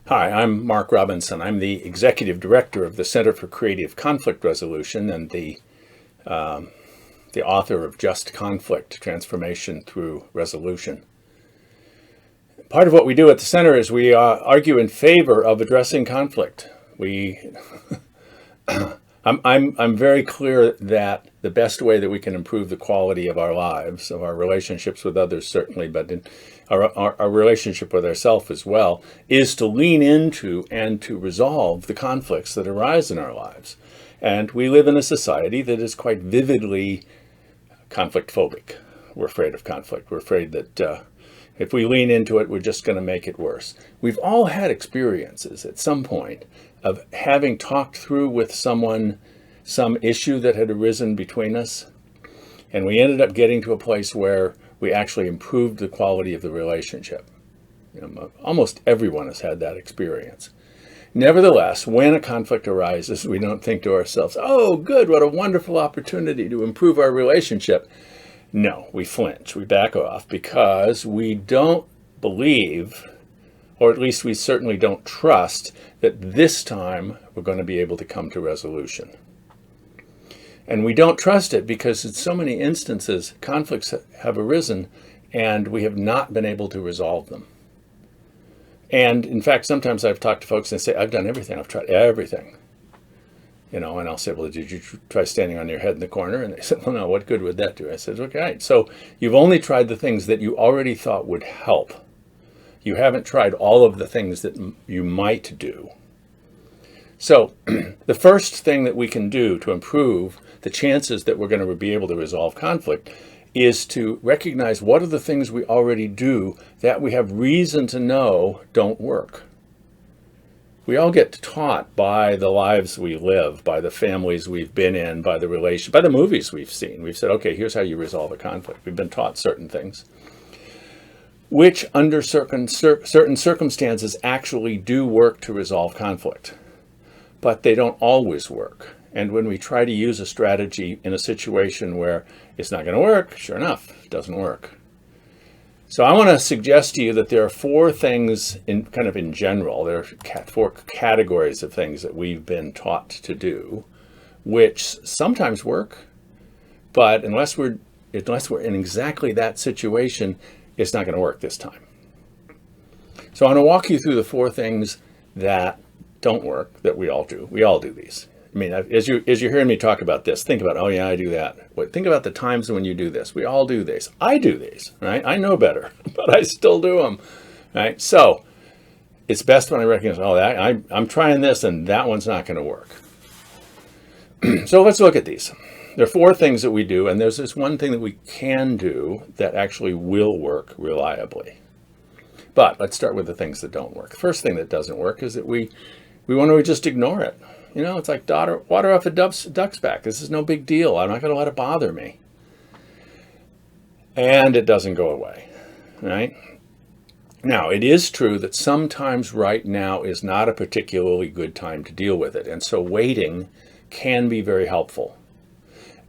Hi, I'm Mark Robinson. I'm the Executive Director of the Center for Creative Conflict Resolution and the author of Just Conflict, Transformation Through Resolution. Part of what we do at the center is we argue in favor of addressing conflict. I'm very clear that the best way that we can improve the quality of our lives, of our relationships with others certainly, but in our relationship with ourselves as well, is to lean into and to resolve the conflicts that arise in our lives. And we live in a society that is quite vividly conflict phobic. We're afraid of conflict. We're afraid that if we lean into it, we're just going to make it worse. We've all had experiences at some point of having talked through with someone some issue that had arisen between us, and we ended up getting to a place where we actually improved the quality of the relationship. Almost everyone has had that experience. Nevertheless, when a conflict arises, we don't think to ourselves, oh, good, what a wonderful opportunity to improve our relationship. No, we flinch, we back off, because we don't believe, or at least we certainly don't trust, that this time we're going to be able to come to resolution. And we don't trust it because in so many instances, conflicts have arisen and we have not been able to resolve them. And in fact, sometimes I've talked to folks and say, I've done everything, I've tried everything. And I'll say, well, did you try standing on your head in the corner? And they said, well, no, what good would that do? I said, okay, so you've only tried the things that you already thought would help. You haven't tried all of the things that you might do. So the first thing that we can do to improve the chances that we're going to be able to resolve conflict is to recognize what are the things we already do that we have reason to know don't work. We all get taught by the lives we live, by the families we've been in, by the by the movies we've seen. We've said, okay, here's how you resolve a conflict. We've been taught certain things, which under certain circumstances actually do work to resolve conflict, but they don't always work. And when we try to use a strategy in a situation where it's not going to work, sure enough, it doesn't work. So I want to suggest to you that there are four things in general. There are four categories of things that we've been taught to do, which sometimes work, but unless we're in exactly that situation, it's not going to work this time. So I want to walk you through the four things that don't work that we all do. We all do these. I mean, as you're hearing me talk about this, think about, oh yeah, I do that. But think about the times when you do this. We all do this. I do these, right? I know better, but I still do them, right? So it's best when I recognize, oh, I'm trying this and that one's not going to work. So let's look at these. There are four things that we do, and there's this one thing that we can do that actually will work reliably. But let's start with the things that don't work. The first thing that doesn't work is that we want to just ignore it. It's like water off a duck's back. This is no big deal. I'm not going to let it bother me. And it doesn't go away, right? Now, it is true that sometimes right now is not a particularly good time to deal with it. And so waiting can be very helpful.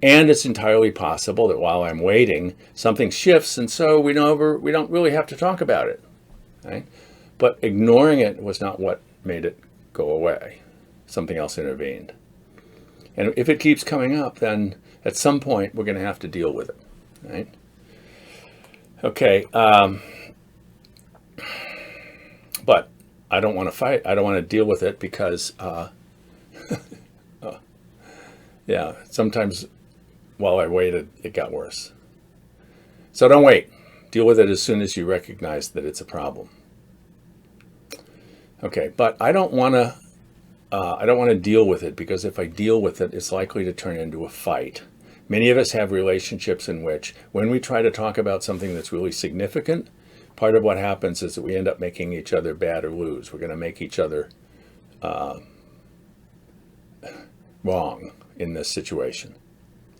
And it's entirely possible that while I'm waiting, something shifts, and so we don't really have to talk about it, right? But ignoring it was not what made it go away. Something else intervened. And if it keeps coming up, then at some point we're going to have to deal with it, right? Okay, but I don't want to fight. I don't want to deal with it because, sometimes while I waited, it got worse. So don't wait. Deal with it as soon as you recognize that it's a problem. Okay, but I don't want to deal with it because if I deal with it, it's likely to turn into a fight. Many of us have relationships in which when we try to talk about something that's really significant, part of what happens is that we end up making each other bad or lose. We're going to make each other wrong in this situation,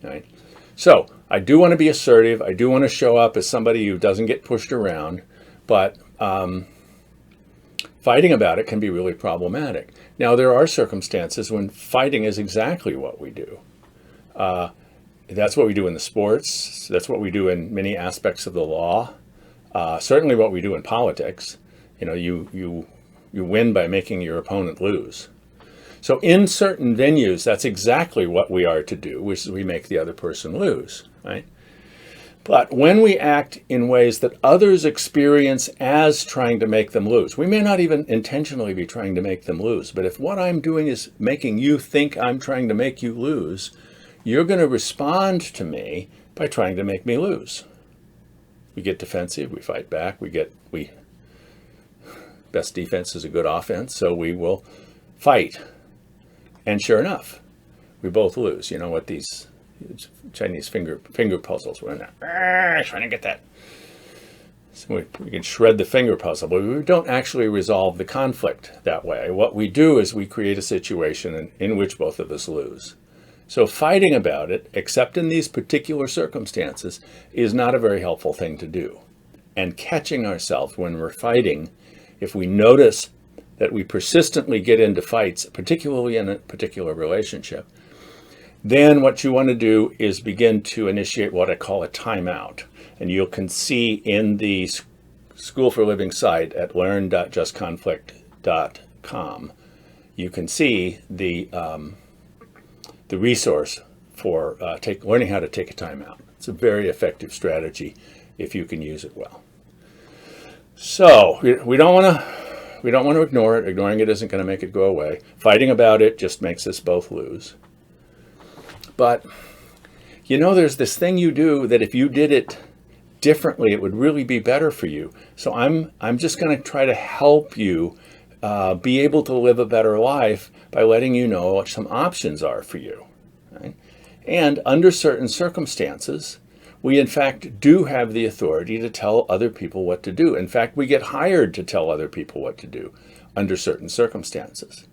right? So I do want to be assertive. I do want to show up as somebody who doesn't get pushed around, but fighting about it can be really problematic. Now, there are circumstances when fighting is exactly what we do. That's what we do in the sports. That's what we do in many aspects of the law. Certainly what we do in politics. You You win by making your opponent lose. So in certain venues, that's exactly what we are to do, which is we make the other person lose, right? But when we act in ways that others experience as trying to make them lose, we may not even intentionally be trying to make them lose, but if what I'm doing is making you think I'm trying to make you lose, you're going to respond to me by trying to make me lose. We get defensive, we fight back, best defense is a good offense, so we will fight. And sure enough, we both lose. You know what these Chinese finger puzzles were in there. Trying to get that. So we can shred the finger puzzle, but we don't actually resolve the conflict that way. What we do is we create a situation in which both of us lose. So fighting about it, except in these particular circumstances, is not a very helpful thing to do. And catching ourselves when we're fighting, if we notice that we persistently get into fights, particularly in a particular relationship, then what you want to do is begin to initiate what I call a timeout. And you can see in the School for Living site at learn.justconflict.com, you can see the resource for learning how to take a timeout. It's a very effective strategy if you can use it well. So we don't want to ignore it. Ignoring it isn't going to make it go away. Fighting about it just makes us both lose. But, you know, there's this thing you do that if you did it differently, it would really be better for you. So I'm just going to try to help you be able to live a better life by letting you know what some options are for you. Right? And under certain circumstances, we in fact do have the authority to tell other people what to do. In fact, we get hired to tell other people what to do under certain circumstances.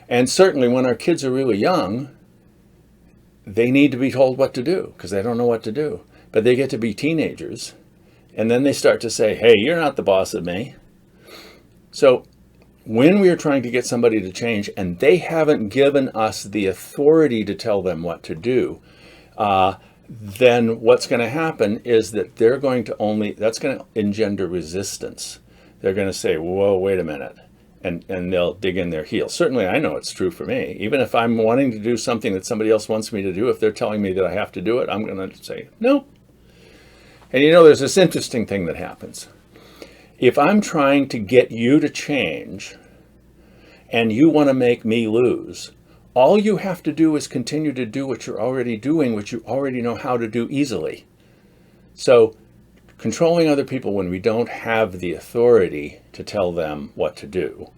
And certainly when our kids are really young, they need to be told what to do because they don't know what to do. But they get to be teenagers, and then they start to say, hey, you're not the boss of me. So when we are trying to get somebody to change and they haven't given us the authority to tell them what to do, then what's going to happen is that that's going to engender resistance. They're going to say, whoa, wait a minute. And they'll dig in their heels. Certainly, I know it's true for me. Even if I'm wanting to do something that somebody else wants me to do, if they're telling me that I have to do it, I'm going to say, no. And you know, there's this interesting thing that happens. If I'm trying to get you to change and you want to make me lose, all you have to do is continue to do what you're already doing, which you already know how to do easily. So controlling other people when we don't have the authority to tell them what to do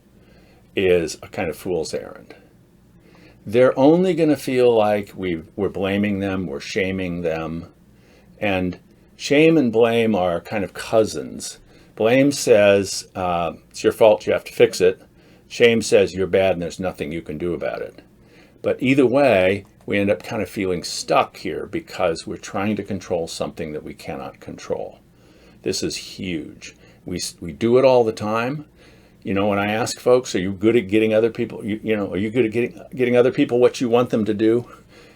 is a kind of fool's errand. They're only going to feel like we're blaming them, we're shaming them. And shame and blame are kind of cousins. Blame says, it's your fault, you have to fix it. Shame says you're bad and there's nothing you can do about it. But either way, we end up kind of feeling stuck here because we're trying to control something that we cannot control. This is huge. We do it all the time. You know, when I ask folks, are you good at getting other people, are you good at getting other people what you want them to do?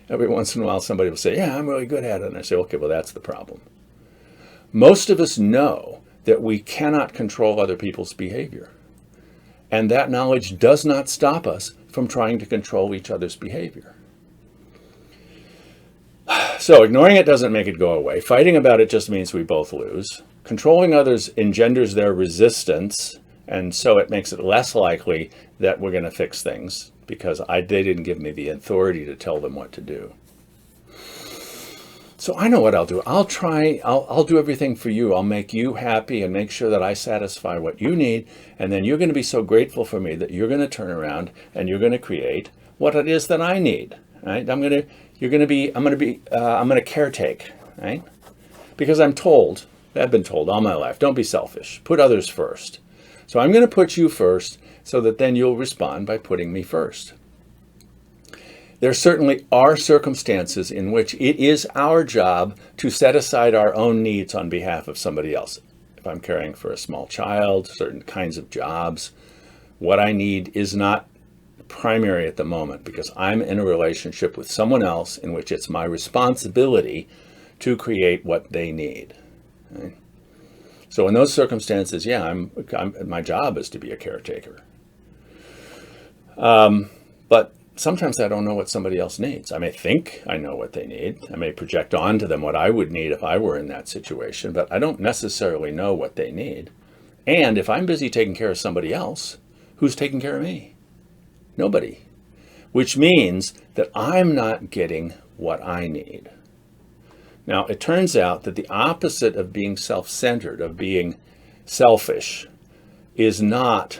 Every once in a while, somebody will say, yeah, I'm really good at it. And I say, okay, well, that's the problem. Most of us know that we cannot control other people's behavior. And that knowledge does not stop us from trying to control each other's behavior. So ignoring it doesn't make it go away. Fighting about it just means we both lose. Controlling others engenders their resistance, and so it makes it less likely that we're going to fix things because they didn't give me the authority to tell them what to do. So I know what I'll do. I'll do everything for you. I'll make you happy and make sure that I satisfy what you need, and then you're going to be so grateful for me that you're going to turn around and you're going to create what it is that I need. Right? I'm going to caretake, right? Because I've been told all my life, don't be selfish, put others first. So I'm going to put you first so that then you'll respond by putting me first. There certainly are circumstances in which it is our job to set aside our own needs on behalf of somebody else. If I'm caring for a small child, certain kinds of jobs, what I need is not primary at the moment because I'm in a relationship with someone else in which it's my responsibility to create what they need. Right? So in those circumstances, yeah, my job is to be a caretaker. But sometimes I don't know what somebody else needs. I may think I know what they need. I may project onto them what I would need if I were in that situation, but I don't necessarily know what they need. And if I'm busy taking care of somebody else, who's taking care of me? Nobody. Which means that I'm not getting what I need. Now, it turns out that the opposite of being self-centered, of being selfish, is not,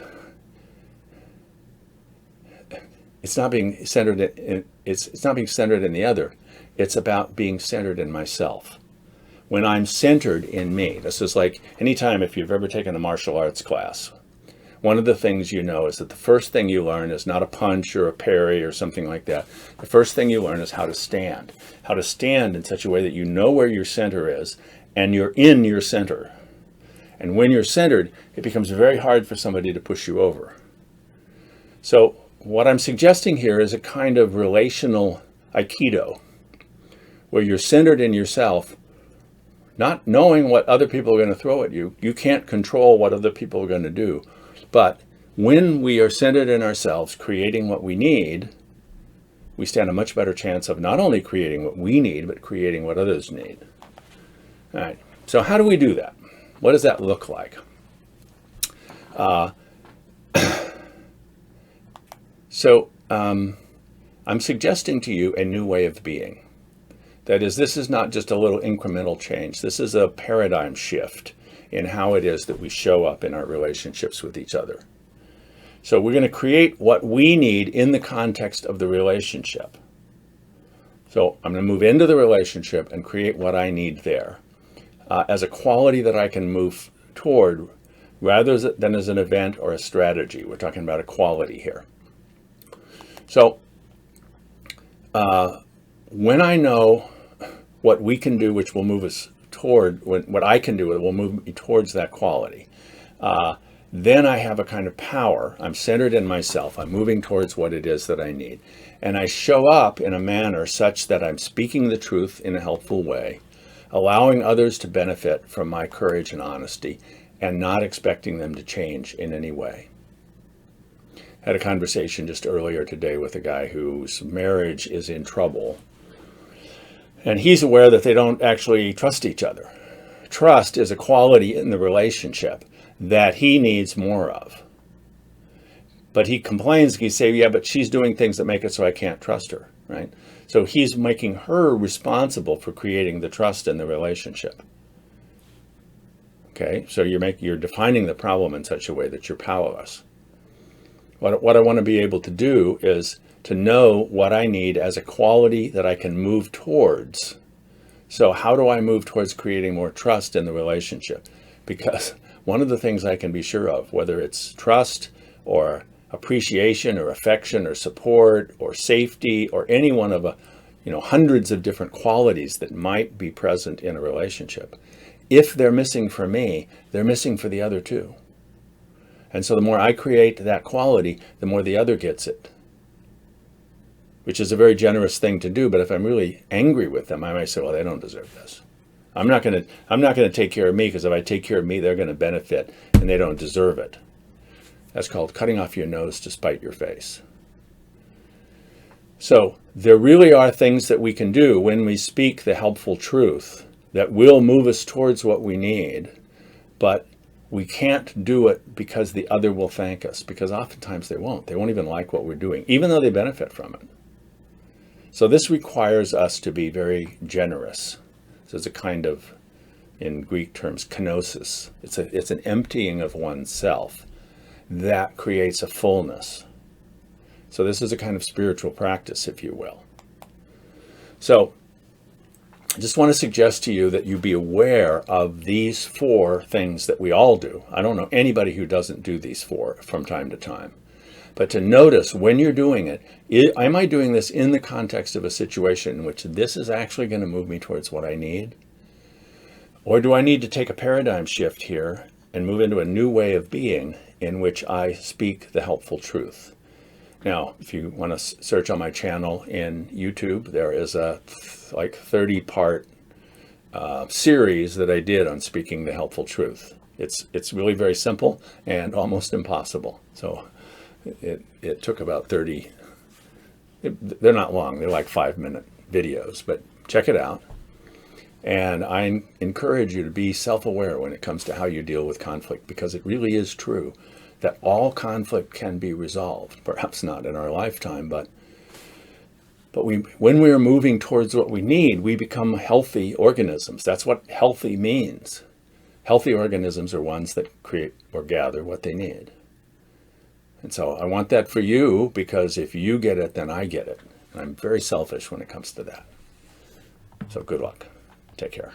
it's not being centered in, it's not being centered in the other. It's about being centered in myself. When I'm centered in me, this is like anytime if you've ever taken a martial arts class, one of the things you know is that the first thing you learn is not a punch or a parry or something like that. The first thing you learn is how to stand in such a way that you know where your center is and you're in your center. And when you're centered, it becomes very hard for somebody to push you over. So what I'm suggesting here is a kind of relational Aikido, where you're centered in yourself, not knowing what other people are going to throw at you. You can't control what other people are going to do. But when we are centered in ourselves, creating what we need, we stand a much better chance of not only creating what we need, but creating what others need. All right. So how do we do that? What does that look like? I'm suggesting to you a new way of being. That is, this is not just a little incremental change. This is a paradigm shift in how it is that we show up in our relationships with each other. So we're going to create what we need in the context of the relationship. So I'm going to move into the relationship and create what I need there as a quality that I can move toward rather than as an event or a strategy. We're talking about a quality here. So when I know what we can do, which will move us toward, what I can do, it will move me towards that quality. Then I have a kind of power. I'm centered in myself. I'm moving towards what it is that I need. And I show up in a manner such that I'm speaking the truth in a helpful way, allowing others to benefit from my courage and honesty, and not expecting them to change in any way. I had a conversation just earlier today with a guy whose marriage is in trouble. And he's aware that they don't actually trust each other. Trust is a quality in the relationship that he needs more of. But he complains, he says, yeah, but she's doing things that make it so I can't trust her, right? So he's making her responsible for creating the trust in the relationship. Okay, so you're defining the problem in such a way that you're powerless. What I want to be able to do is to know what I need as a quality that I can move towards. So how do I move towards creating more trust in the relationship? Because one of the things I can be sure of, whether it's trust or appreciation or affection or support or safety or any one of hundreds of different qualities that might be present in a relationship, if they're missing for me, they're missing for the other too. And so the more I create that quality, the more the other gets it, which is a very generous thing to do. But if I'm really angry with them, I might say, well, they don't deserve this. I'm not going to take care of me, because if I take care of me, they're going to benefit and they don't deserve it. That's called cutting off your nose to spite your face. So there really are things that we can do when we speak the helpful truth that will move us towards what we need, but we can't do it because the other will thank us, because oftentimes they won't. They won't even like what we're doing, even though they benefit from it. So this requires us to be very generous. So it's a kind of, in Greek terms, kenosis. It's an emptying of oneself that creates a fullness. So this is a kind of spiritual practice, if you will. So I just want to suggest to you that you be aware of these 4 things that we all do. I don't know anybody who doesn't do these 4 from time to time. But to notice when you're doing it, am I doing this in the context of a situation in which this is actually going to move me towards what I need? Or do I need to take a paradigm shift here and move into a new way of being in which I speak the helpful truth? Now, if you want to search on my channel in YouTube, there is a 30-part series that I did on speaking the helpful truth. It's really very simple and almost impossible. So it took about 30. They're not long. They're like 5-minute videos, but check it out. And I encourage you to be self-aware when it comes to how you deal with conflict, because it really is true that all conflict can be resolved. Perhaps not in our lifetime, but when we are moving towards what we need, we become healthy organisms. That's what healthy means. Healthy organisms are ones that create or gather what they need. And so I want that for you, because if you get it, then I get it. And I'm very selfish when it comes to that. So good luck. Take care.